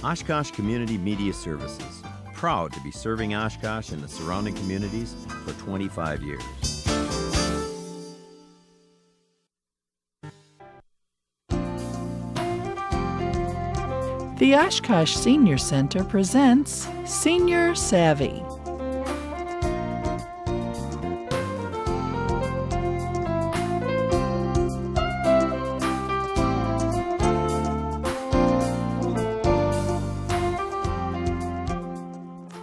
Oshkosh Community Media Services, proud to be serving Oshkosh and the surrounding communities for 25 years. The Oshkosh Senior Center presents Senior Savvy.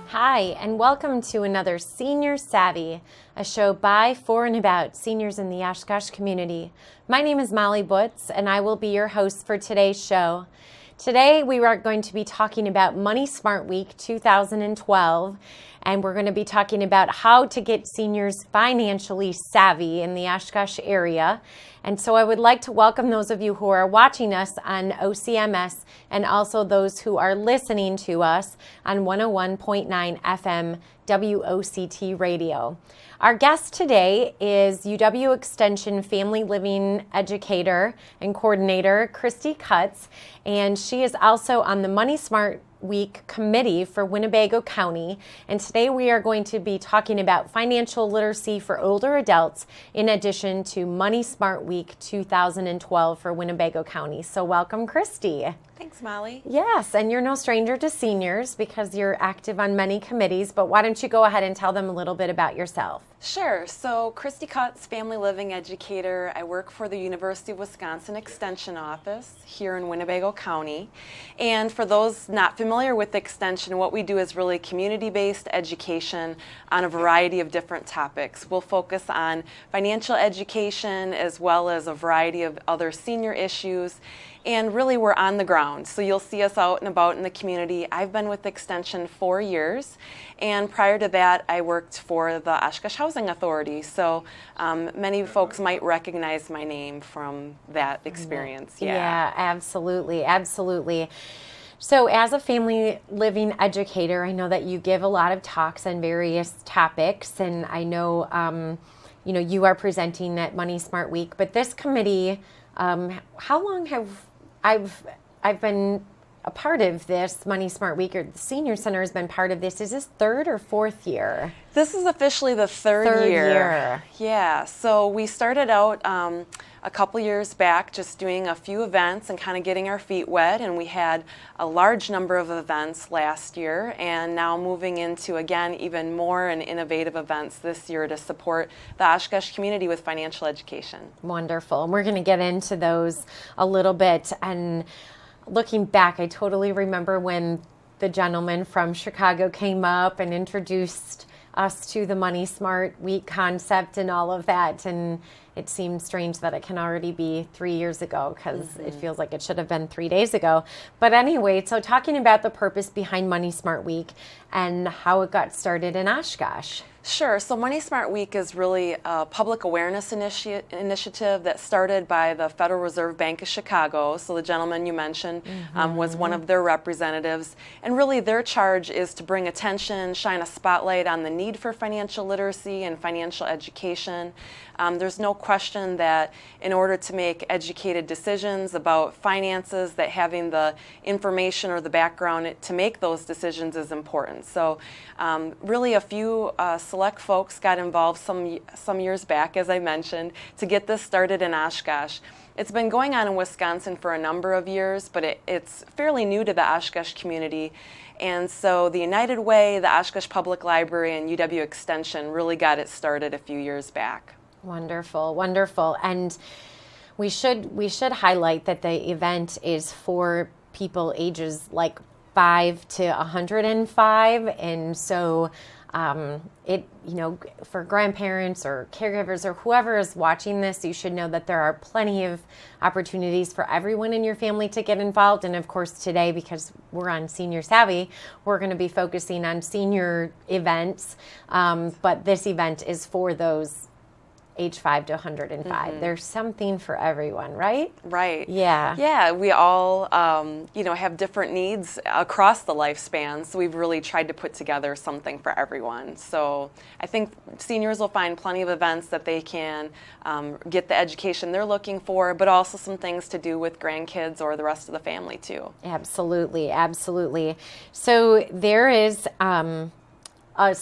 Hi, and welcome to another Senior Savvy, a show by, for, and about seniors in the Oshkosh community. My name is Yatso-Butz, and I will be your host for today's show. Today, we are going to be talking about Money Smart Week 2012, and we're going to be talking about how to get seniors financially savvy in the Oshkosh area. And so I would like to welcome those of you who are watching us on OCMS and also those who are listening to us on 101.9 FM WOCT radio. Our guest today is UW Extension Family Living Educator and Coordinator, Christy Cutts, and she is also on the Money Smart Week Committee for Winnebago County. And today we are going to be talking about financial literacy for older adults in addition to Money Smart Week 2012 for Winnebago County. So welcome, Christy. Thanks, Molly. Yes, and you're no stranger to seniors because you're active on many committees, but why don't you go ahead and tell them a little bit about yourself? Sure. So, Christy Cutts, Family Living Educator. I work for the University of Wisconsin Extension Office here in Winnebago County. And for those not familiar with Extension, what we do is really community-based education on a variety of different topics. We'll focus on financial education as well as a variety of other senior issues. And really, we're on the ground. So you'll see us out and about in the community. I've been with Extension 4 years. And prior to that, I worked for the Oshkosh Housing Authority. So many folks might recognize my name from that experience. Yeah, absolutely, absolutely. So as a family living educator, I know that you give a lot of talks on various topics. And I know, you are presenting at Money Smart Week. But this committee, how long have I've been a part of this Money Smart Week, or the Senior Center has been part of this. Is this third or fourth year? This is officially the third year. Yeah, so we started out a couple years back just doing a few events and kind of getting our feet wet, and we had a large number of events last year, and now moving into, again, even more and innovative events this year to support the Oshkosh community with financial education. Wonderful. And we're going to get into those a little bit. And looking back, I totally remember when the gentleman from Chicago came up and introduced us to the Money Smart Week concept and all of that. And it seems strange that it can already be 3 years ago because it feels like it should have been 3 days ago. But anyway, so talking about the purpose behind Money Smart Week and how it got started in Oshkosh. Sure. So Money Smart Week is really a public awareness initiative that started by the Federal Reserve Bank of Chicago. So the gentleman you mentioned was one of their representatives. And really their charge is to bring attention, shine a spotlight on the need for financial literacy and financial education. There's no question that in order to make educated decisions about finances, that having the information or the background to make those decisions is important. So really a few select folks got involved some years back, as I mentioned, to get this started in Oshkosh. It's been going on in Wisconsin for a number of years, but it's fairly new to the Oshkosh community. And so the United Way, the Oshkosh Public Library, and UW Extension really got it started a few years back. Wonderful, wonderful. And we should highlight that the event is for people ages like 5 to 105, and so for grandparents or caregivers or whoever is watching this, you should know that there are plenty of opportunities for everyone in your family to get involved. And of course today, because we're on Senior Savvy, we're going to be focusing on senior events, but this event is for those age 5 to 105. There's something for everyone, right? Right. Yeah. Yeah, we all, have different needs across the lifespan, so we've really tried to put together something for everyone. So I think seniors will find plenty of events that they can get the education they're looking for, but also some things to do with grandkids or the rest of the family too. Absolutely, absolutely. So there is a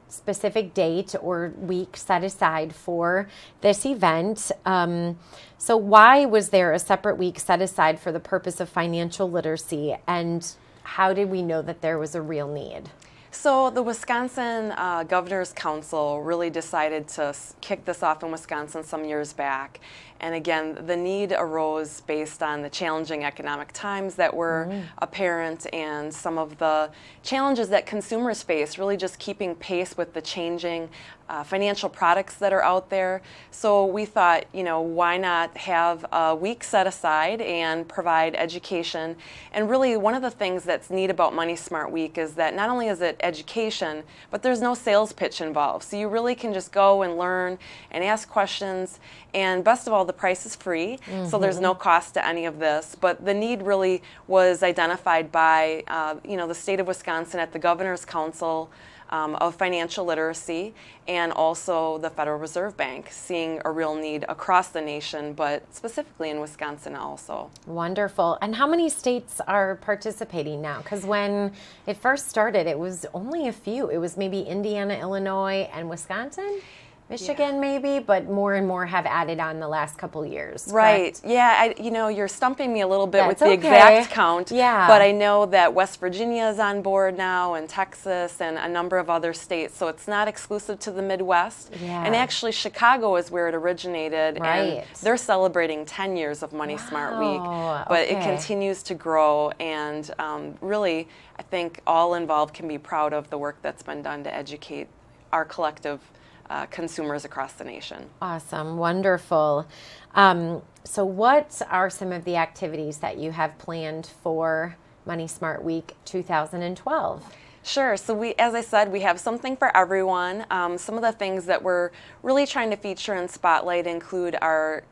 specific date or week set aside for this event. So why was there a separate week set aside for the purpose of financial literacy, and how did we know that there was a real need? So the Wisconsin Governor's Council really decided to kick this off in Wisconsin some years back. And again, the need arose based on the challenging economic times that were apparent and some of the challenges that consumers face, really just keeping pace with the changing financial products that are out there. So we thought, why not have a week set aside and provide education? And really, one of the things that's neat about Money Smart Week is that not only is it education, but there's no sales pitch involved. So you really can just go and learn and ask questions. And best of all, the price is free, so there's no cost to any of this. But the need really was identified by, the state of Wisconsin at the Governor's Council of Financial Literacy, and also the Federal Reserve Bank, seeing a real need across the nation, but specifically in Wisconsin also. Wonderful. And how many states are participating now? Because when it first started, it was only a few. It was maybe Indiana, Illinois, and Wisconsin? Michigan maybe, but more and more have added on the last couple years. Right. Correct? Yeah. You're stumping me a little bit with the okay. exact count. Yeah. But I know that West Virginia is on board now, and Texas, and a number of other states. So it's not exclusive to the Midwest. Yeah. And actually, Chicago is where it originated, Right. and they're celebrating 10 years of Money Smart Week. But it continues to grow, and really, I think all involved can be proud of the work that's been done to educate our collective consumers across the nation. Awesome. Wonderful. So what are some of the activities that you have planned for Money Smart Week 2012? Sure. So as I said, we have something for everyone. Some of the things that we're really trying to feature and spotlight include our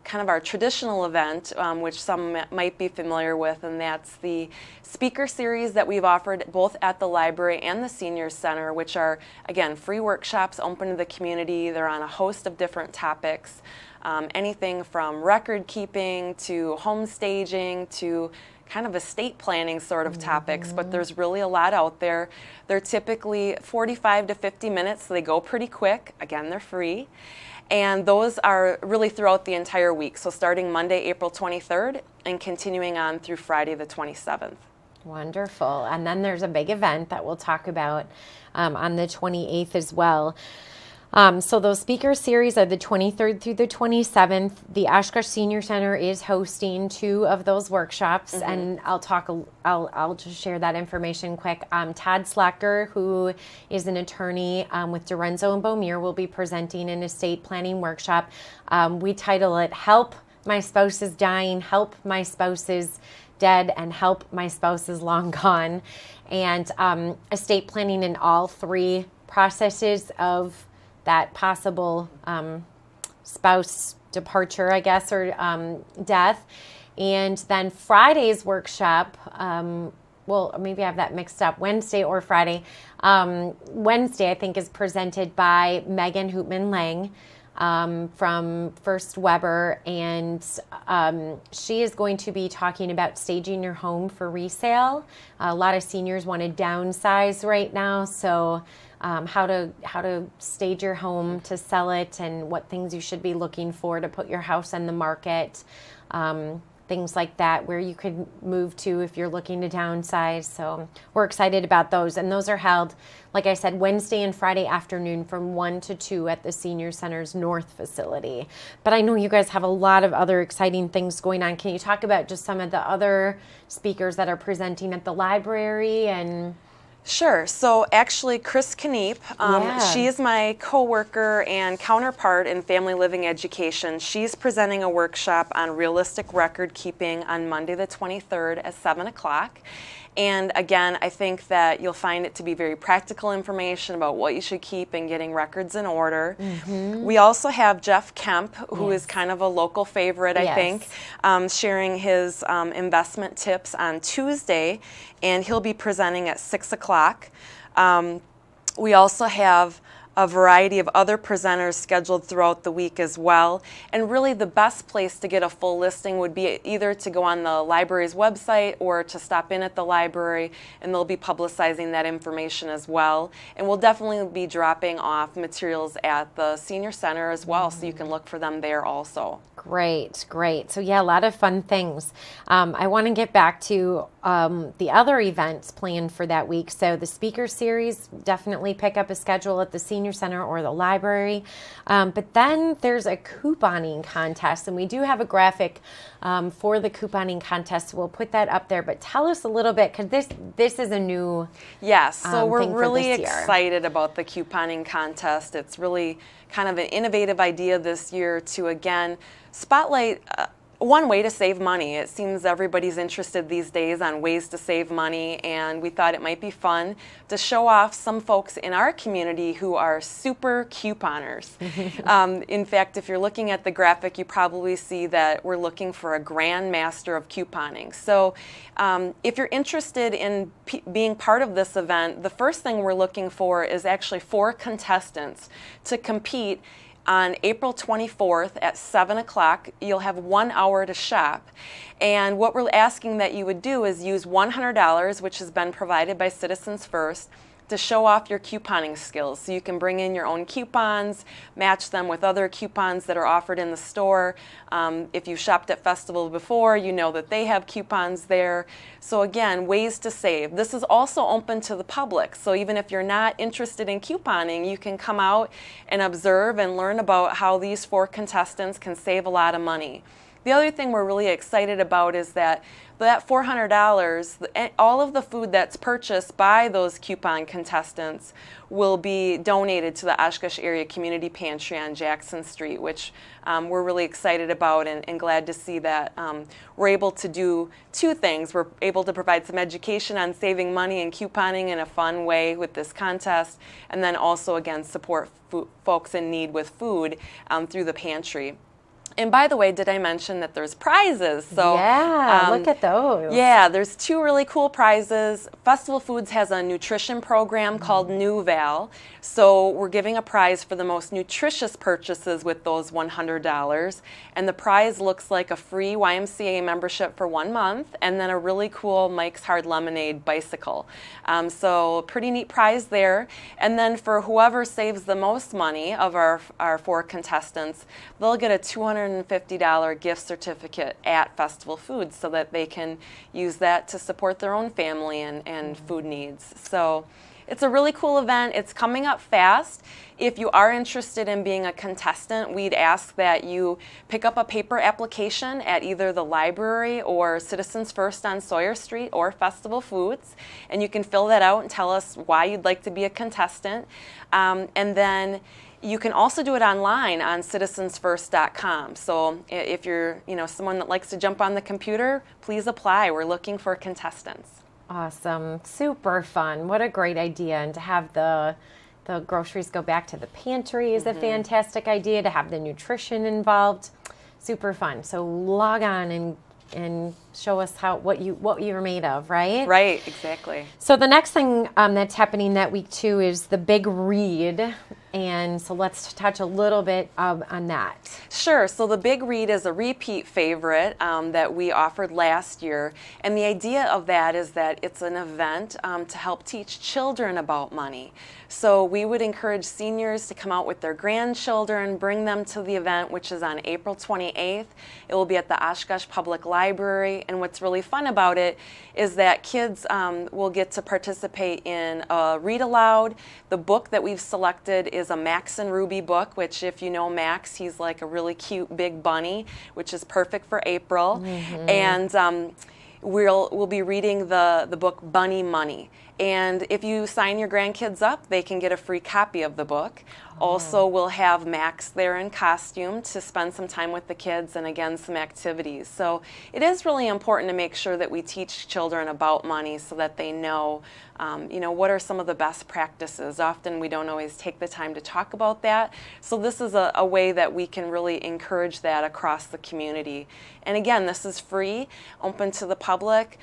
traditional event, which some might be familiar with, and that's the speaker series that we've offered both at the library and the Senior Center, which are, again, free workshops open to the community. They're on a host of different topics, anything from record keeping to home staging to kind of estate planning sort of topics, but there's really a lot out there. They're typically 45 to 50 minutes, so they go pretty quick. Again, they're free. And those are really throughout the entire week, so starting Monday, April 23rd, and continuing on through Friday the 27th. Wonderful. And then there's a big event that we'll talk about on the 28th as well. So those speaker series are the 23rd through the 27th. The Oshkosh Senior Center is hosting 2 of those workshops, and I'll just share that information quick. Todd Slacker, who is an attorney with Dorenzo and Beaumier, will be presenting an estate planning workshop. We title it "Help My Spouse is Dying, Help My Spouse is Dead, and Help My Spouse is Long Gone," and estate planning in all 3 processes of that possible spouse departure, I guess, or death. And then Friday's workshop, maybe I have that mixed up, Wednesday or Friday. Wednesday, I think, is presented by Megan Hoopman-Lang from First Weber, and she is going to be talking about staging your home for resale. A lot of seniors want to downsize right now, so how to stage your home to sell it, and what things you should be looking for to put your house on the market, things like that, where you could move to if you're looking to downsize. So we're excited about those, and those are held, like I said, Wednesday and Friday afternoon from 1 to 2 at the Senior Center's North facility. But I know you guys have a lot of other exciting things going on. Can you talk about just some of the other speakers that are presenting at the library? And Sure. So actually, Chris Kneep, she is my coworker and counterpart in family living education. She's presenting a workshop on realistic record keeping on Monday the 23rd at 7 o'clock. And again, I think that you'll find it to be very practical information about what you should keep and getting records in order. We also have Jeff Kemp, who is kind of a local favorite, I think, sharing his investment tips on Tuesday, and he'll be presenting at 6 o'clock. We also have a variety of other presenters scheduled throughout the week as well. And really the best place to get a full listing would be either to go on the library's website or to stop in at the library, and they'll be publicizing that information as well. And we'll definitely be dropping off materials at the Senior Center as well, so you can look for them there also. Great, great. So yeah, a lot of fun things. I want to get back to the other events planned for that week. So the speaker series, definitely pick up a schedule at the Senior Center or the library. But then there's a couponing contest, and we do have a graphic for the couponing contest. We'll put that up there. But tell us a little bit, because this is a new so we're thing for really this year. excited about the couponing contest. It's really kind of an innovative idea this year to, again, spotlight one way to save money. It seems everybody's interested these days on ways to save money, and we thought it might be fun to show off some folks in our community who are super couponers. In fact, if you're looking at the graphic, you probably see that we're looking for a grand master of couponing. So if you're interested in being part of this event, the first thing we're looking for is actually 4 contestants to compete. On April 24th at 7 o'clock, you'll have 1 hour to shop. And what we're asking that you would do is use $100, which has been provided by Citizens First, to show off your couponing skills. So you can bring in your own coupons, match them with other coupons that are offered in the store. If you've shopped at Festival before, you know that they have coupons there. So again, ways to save. This is also open to the public. So even if you're not interested in couponing, you can come out and observe and learn about how these 4 contestants can save a lot of money. The other thing we're really excited about is that $400, all of the food that's purchased by those coupon contestants will be donated to the Oshkosh Area Community Pantry on Jackson Street, which we're really excited about and glad to see that we're able to do 2 things. We're able to provide some education on saving money and couponing in a fun way with this contest, and then also, again, support folks in need with food through the pantry. And by the way, did I mention that there's prizes? So yeah, look at those. Yeah, there's 2 really cool prizes. Festival Foods has a nutrition program called New Val. So we're giving a prize for the most nutritious purchases with those $100. And the prize looks like a free YMCA membership for 1 month, and then a really cool Mike's Hard Lemonade bicycle. So pretty neat prize there. And then for whoever saves the most money of our 4 contestants, they'll get a $250 gift certificate at Festival Foods so that they can use that to support their own family and food needs. So it's a really cool event. It's coming up fast. If you are interested in being a contestant, we'd ask that you pick up a paper application at either the library or Citizens First on Sawyer Street or Festival Foods, and you can fill that out and tell us why you'd like to be a contestant. And then you can also do it online on citizensfirst.com. So if you're someone that likes to jump on the computer, please apply. We're looking for contestants. Awesome. Super fun. What a great idea. And to have the groceries go back to the pantry is a fantastic idea. To have the nutrition involved, super fun. So log on and show us what you're made of, right? Right, exactly. So the next thing that's happening that week too is the big read. And so let's touch a little bit on that. Sure. So the Big Read is a repeat favorite that we offered last year. And the idea of that is that it's an event to help teach children about money. So we would encourage seniors to come out with their grandchildren, bring them to the event, which is on April 28th. It will be at the Oshkosh Public Library. And what's really fun about it is that kids will get to participate in a read aloud. The book that we've selected is a Max and Ruby book, which if you know Max, he's like a really cute big bunny, which is perfect for April. And we'll be reading the book Bunny Money. And if you sign your grandkids up, they can get a free copy of the book. Also, we'll have Max there in costume to spend some time with the kids and again some activities. So it is really important to make sure that we teach children about money so that they know what are some of the best practices. Often we don't always take the time to talk about that. So this is a way that we can really encourage that across the community. And again, this is free, open to the public.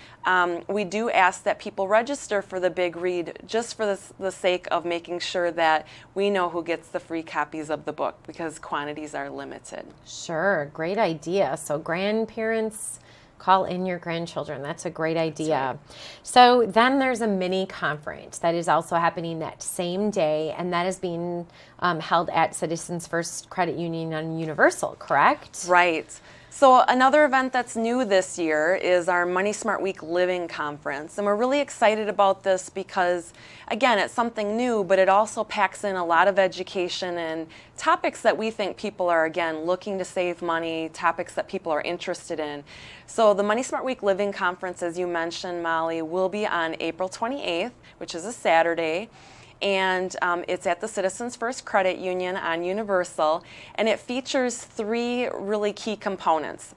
We do ask that people register for the Big Read just for the sake of making sure that we know who gets the free copies of the book because quantities are limited. Sure, great idea. So grandparents, call in your grandchildren. That's a great idea. Right. So then there's a mini conference that is also happening that same day, and that is being held at Citizens First Credit Union on Universal, correct? Right. So another event that's new this year is our Money Smart Week Living Conference. And we're really excited about this because, again, it's something new, but it also packs in a lot of education and topics that we think people are, again, looking to save money, topics that people are interested in. So the Money Smart Week Living Conference, as you mentioned, Molly, will be on April 28th, which is a Saturday. And it's at the Citizens First Credit Union on Universal, and it features 3 really key components.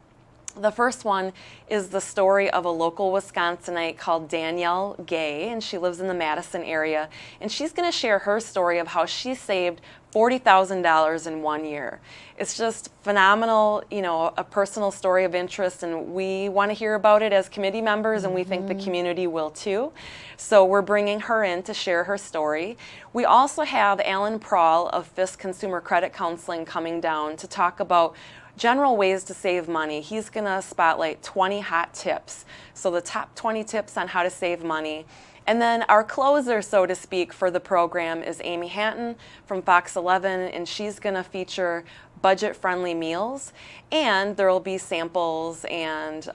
The first one is the story of a local Wisconsinite called Danielle Gay, and she lives in the Madison area, and she's going to share her story of how she saved $40,000 in 1 year. It's just phenomenal, a personal story of interest, and we want to hear about it as committee members, and we think the community will too. So we're bringing her in to share her story. We also have Alan Prawl of Fisk Consumer Credit Counseling coming down to talk about general ways to save money. He's going to spotlight 20 hot tips. So the top 20 tips on how to save money. And then our closer, so to speak, for the program is Amy Hatton from Fox 11, and she's going to feature budget-friendly meals. And there will be samples and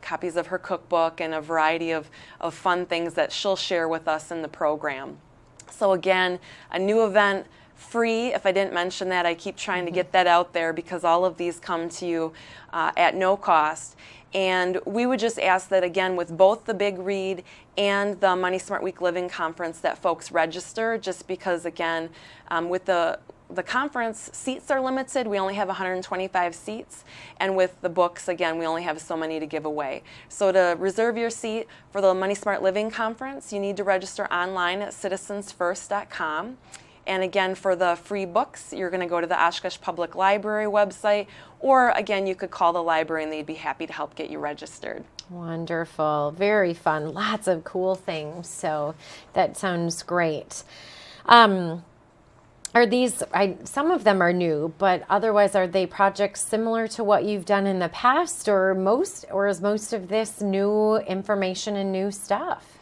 copies of her cookbook and a variety of fun things that she'll share with us in the program. So again, a new event, free. If I didn't mention that, I keep trying to get that out there because all of these come to you at no cost. And we would just ask that, again, with both the Big Read and the Money Smart Week Living Conference, that folks register just because, again, with the conference, seats are limited. We only have 125 seats. And with the books, again, we only have so many to give away. So to reserve your seat for the Money Smart Living Conference, you need to register online at citizensfirst.com. And again, for the free books, you're going to go to the Oshkosh Public Library website, or again, you could call the library and they'd be happy to help get you registered. Wonderful. Very fun. Lots of cool things. So that sounds great. Are these, some of them are new, but otherwise are they projects similar to what you've done in the past, or is most of this new information and new stuff?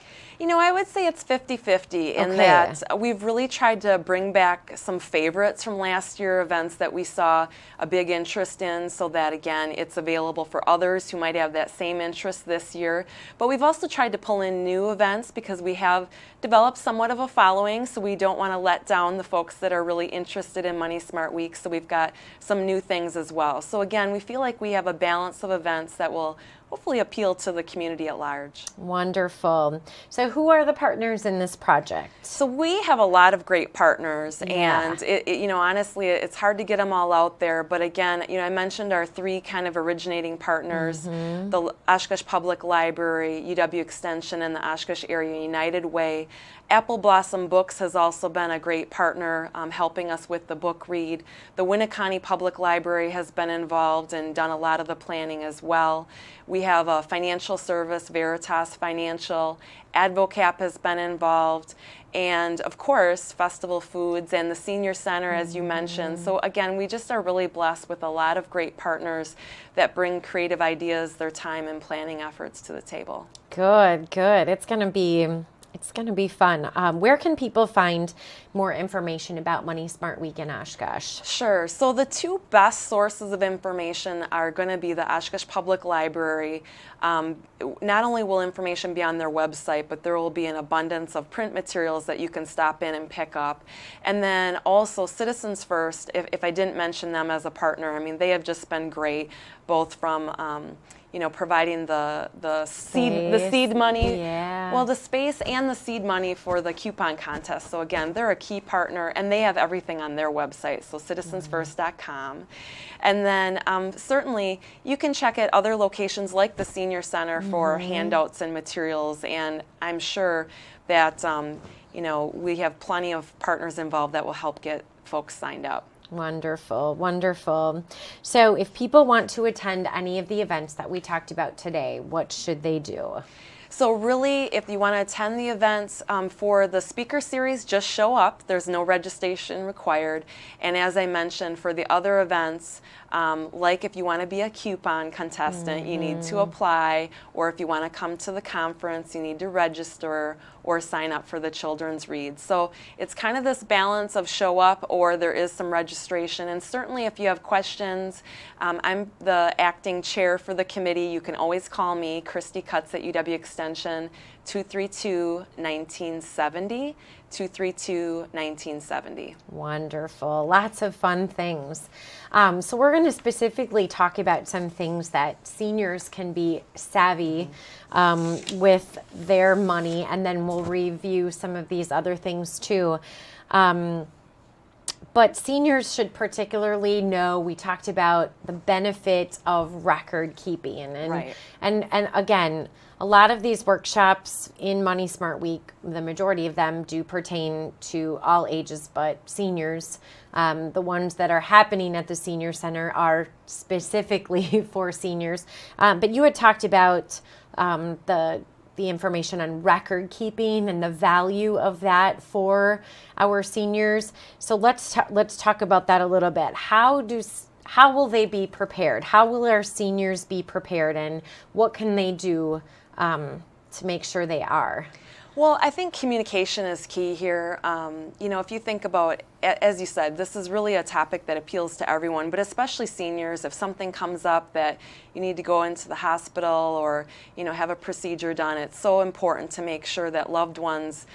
I would say it's 50-50 in that we've really tried to bring back some favorites from last year, events that we saw a big interest in, so that, again, it's available for others who might have that same interest this year. But we've also tried to pull in new events because we have developed somewhat of a following, so we don't want to let down the folks that are really interested in Money Smart Week, so we've got some new things as well. So again, we feel like we have a balance of events that will hopefully appeal to the community at large. Wonderful. So who are the partners in this project? So we have a lot of great partners, and honestly, it's hard to get them all out there. But again, I mentioned our 3 kind of originating partners: the Oshkosh Public Library, UW Extension, and the Oshkosh Area United Way. Apple Blossom Books has also been a great partner, helping us with the book read. The Winneconne Public Library has been involved and done a lot of the planning as well. We have a financial service, Veritas Financial. Advocap has been involved. And of course, Festival Foods and the Senior Center, as you mentioned. So again, we just are really blessed with a lot of great partners that bring creative ideas, their time, and planning efforts to the table. Good. It's going to be fun. Where can people find more information about Money Smart Week in Oshkosh? Sure. So the 2 best sources of information are going to be the Oshkosh Public Library. Not only will information be on their website, but there will be an abundance of print materials that you can stop in and pick up. And then also Citizens First, if I didn't mention them as a partner, they have just been great, both from providing the seed money Yeah. Well, the space and the seed money for the coupon contest. So again, they're a key partner, and they have everything on their website, so citizensfirst.com. And then certainly you can check at other locations like the Senior Center for handouts and materials, and I'm sure that we have plenty of partners involved that will help get folks signed up. Wonderful, wonderful. So if people want to attend any of the events that we talked about today, what should they do? So really, if you want to attend the events for the speaker series, just show up. There's no registration required. And as I mentioned, for the other events, like if you want to be a coupon contestant, you need to apply, or if you want to come to the conference, you need to register or sign up for the children's read. So it's kind of this balance of show up, or there is some registration. And certainly if you have questions, I'm the acting chair for the committee. You can always call me, Christy Cutts at UW Extension, 232-1970, 232-1970. Wonderful. Lots of fun things. So we're going to specifically talk about some things that seniors can be savvy with their money, and then we'll review some of these other things too. But seniors should particularly know, we talked about the benefit of record keeping. And again, a lot of these workshops in Money Smart Week, the majority of them do pertain to all ages, but seniors, the ones that are happening at the Senior Center are specifically for seniors. But you had talked about the information on record keeping and the value of that for our seniors. So let's talk about that a little bit. How will they be prepared? How will our seniors be prepared, and what can they do to make sure they are? Well, I think communication is key here. If you think about, as you said, this is really a topic that appeals to everyone, but especially seniors. If something comes up that you need to go into the hospital or, have a procedure done, it's so important to make sure that loved ones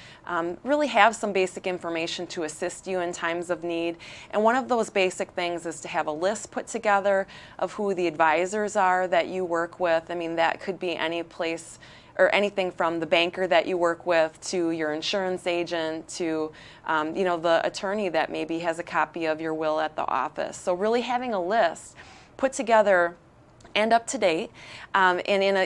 really have some basic information to assist you in times of need. And one of those basic things is to have a list put together of who the advisors are that you work with. I mean, that could be any place or anything from the banker that you work with to your insurance agent to the attorney that maybe has a copy of your will at the office. So really having a list put together and up to date, and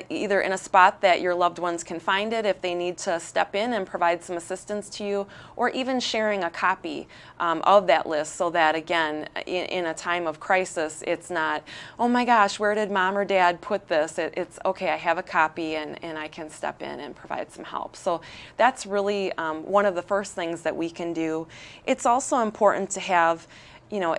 either in a spot that your loved ones can find it if they need to step in and provide some assistance to you, or even sharing a copy of that list so that, again, in a time of crisis, it's not, oh my gosh, where did mom or dad put this? It's okay, I have a copy and I can step in and provide some help. So that's really one of the first things that we can do. It's also important to have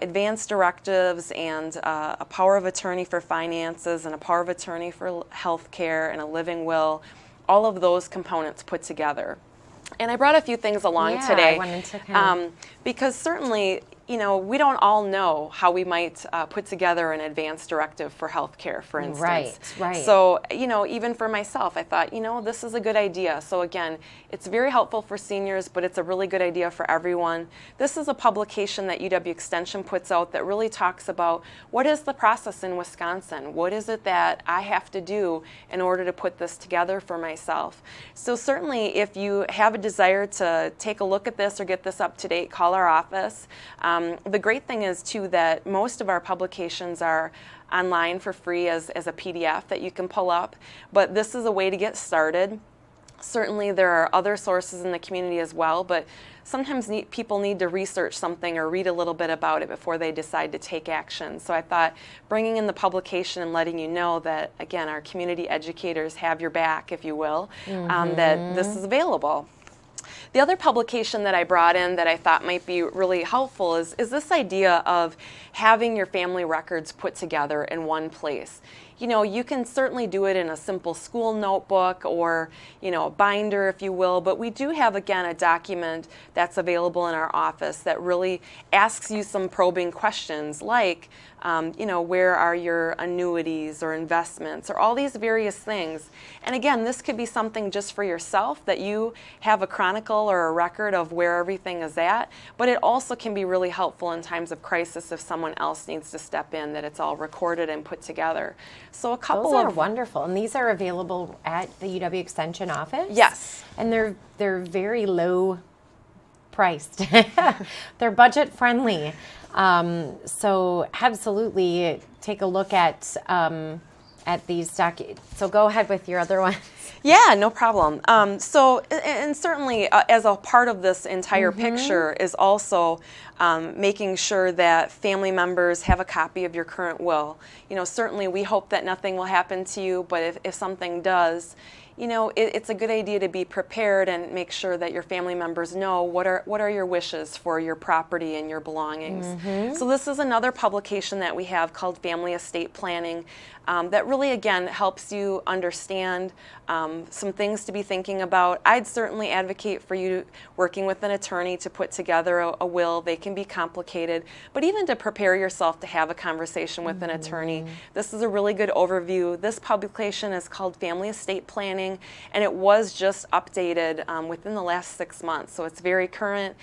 advanced directives and a power of attorney for finances and a power of attorney for health care and a living will, all of those components put together. And I brought a few things along today I wanted to because certainly, we don't all know how we might put together an advanced directive for healthcare, for instance. Right. So, even for myself, I thought, this is a good idea. So again, it's very helpful for seniors, but it's a really good idea for everyone. This is a publication that UW Extension puts out that really talks about what is the process in Wisconsin? What is it that I have to do in order to put this together for myself? So certainly, if you have a desire to take a look at this or get this up to date, call our office. The great thing is, too, that most of our publications are online for free as a PDF that you can pull up, but this is a way to get started. Certainly there are other sources in the community as well, but sometimes people need to research something or read a little bit about it before they decide to take action. So I thought bringing in the publication and letting you know that, again, our community educators have your back, if you will, that this is available. The other publication that I brought in that I thought might be really helpful is this idea of having your family records put together in one place. You can certainly do it in a simple school notebook or, a binder, if you will, but we do have, again, a document that's available in our office that really asks you some probing questions like, where are your annuities or investments or all these various things. And again, this could be something just for yourself that you have a chronicle or a record of where everything is at, but it also can be really helpful in times of crisis if someone else needs to step in, that it's all recorded and put together. So a couple Those are of wonderful, and these are available at the UW Extension office. Yes. And they're very low priced. They're budget friendly. So absolutely take a look at these So go ahead with your other ones. Yeah, no problem. And certainly as a part of this entire picture is also making sure that family members have a copy of your current will. Certainly we hope that nothing will happen to you, but if something does, it's a good idea to be prepared and make sure that your family members know what are your wishes for your property and your belongings. So this is another publication that we have called Family Estate Planning that really, again, helps you understand some things to be thinking about. I'd certainly advocate for you working with an attorney to put together a will. They can be complicated, but even to prepare yourself to have a conversation with an attorney. This is a really good overview. This publication is called Family Estate Planning, and it was just updated within the last 6 months, so it's very current.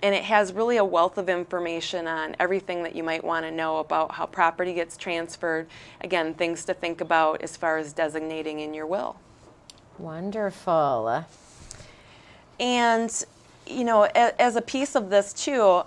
And it has really a wealth of information on everything that you might want to know about how property gets transferred. Again, things to think about as far as designating in your will. Wonderful. And as a piece of this too,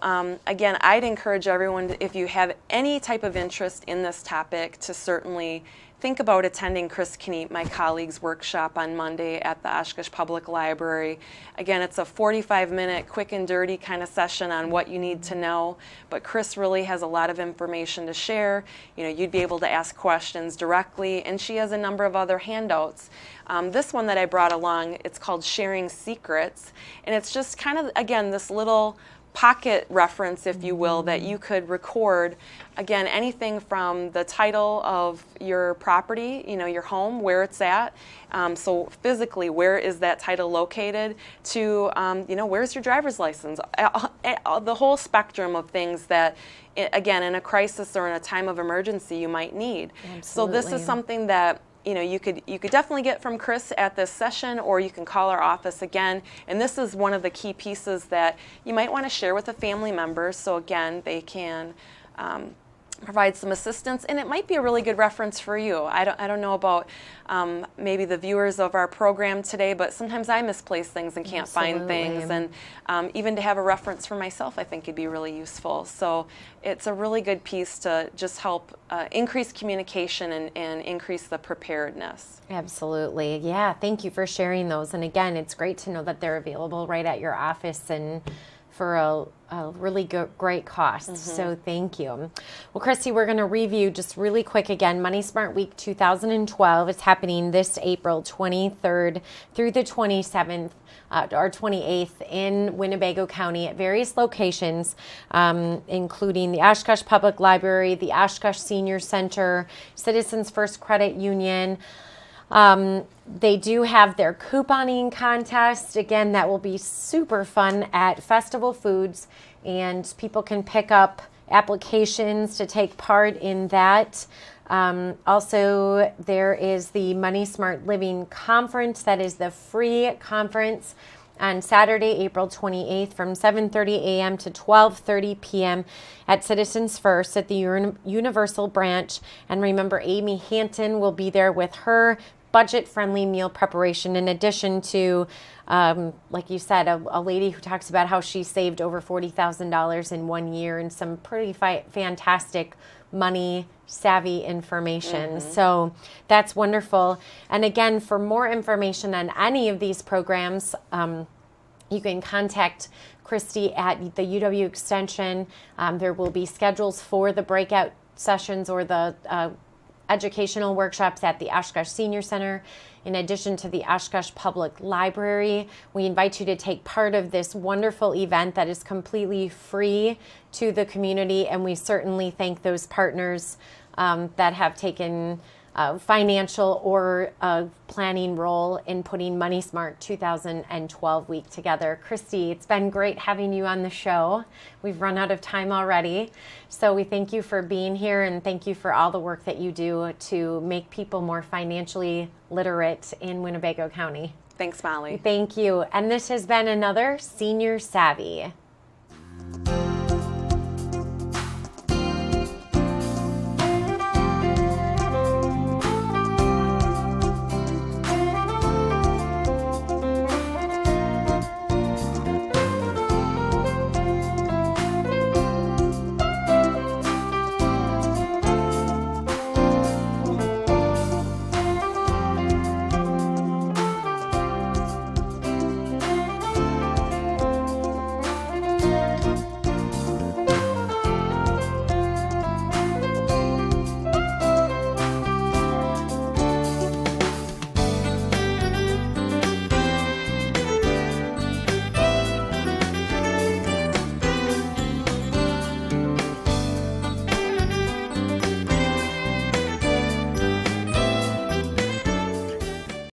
again, I'd encourage everyone, if you have any type of interest in this topic, to certainly think about attending Chris Kneep, my colleague's workshop on Monday at the Oshkosh Public Library. Again, it's a 45-minute quick and dirty kind of session on what you need to know, but Chris really has a lot of information to share. You'd be able to ask questions directly, and she has a number of other handouts. This one that I brought along, it's called Sharing Secrets, and it's just kind of, again, this little pocket reference, if you will, that you could record, again, anything from the title of your property, your home, where it's at, so physically, where is that title located, to, where's your driver's license, the whole spectrum of things that, again, in a crisis or in a time of emergency, you might need. Absolutely. So this is something that you could definitely get from Chris at this session, or you can call our office again. And this is one of the key pieces that you might want to share with a family member, so again, they can provide some assistance, and it might be a really good reference for you. I don't know about maybe the viewers of our program today, but sometimes I misplace things and can't find things, and even to have a reference for myself, I think it'd be really useful. So it's a really good piece to just help increase communication and increase the preparedness. Absolutely. Yeah, thank you for sharing those. And again, it's great to know that they're available right at your office and for a really great cost. So thank you. Well, Christy, we're going to review just really quick again. Money Smart Week 2012 is happening this April 23rd through the 27th or 28th in Winnebago County at various locations, including the Oshkosh Public Library, the Oshkosh Senior Center, Citizens First Credit Union. They do have their couponing contest. Again, that will be super fun at Festival Foods, and people can pick up applications to take part in that. Also, there is the Money Smart Living Conference. That is the free conference on Saturday, April 28th from 7:30 a.m. to 12:30 p.m. at Citizens First at the Universal Branch. And remember, Amy Hanton will be there with her budget-friendly meal preparation, in addition to, like you said, a lady who talks about how she saved over $40,000 in 1 year and some pretty fantastic money-savvy information. So that's wonderful. And again, for more information on any of these programs, you can contact Christy at the UW Extension. There will be schedules for the breakout sessions or the educational workshops at the Oshkosh Senior Center. In addition to the Oshkosh Public Library, we invite you to take part of this wonderful event that is completely free to the community, and we certainly thank those partners that have taken financial or planning role in putting Money Smart 2012 week together. Christy, it's been great having you on the show. We've run out of time already. So we thank you for being here, and thank you for all the work that you do to make people more financially literate in Winnebago County. Thanks, Molly. Thank you. And this has been another Senior Savvy.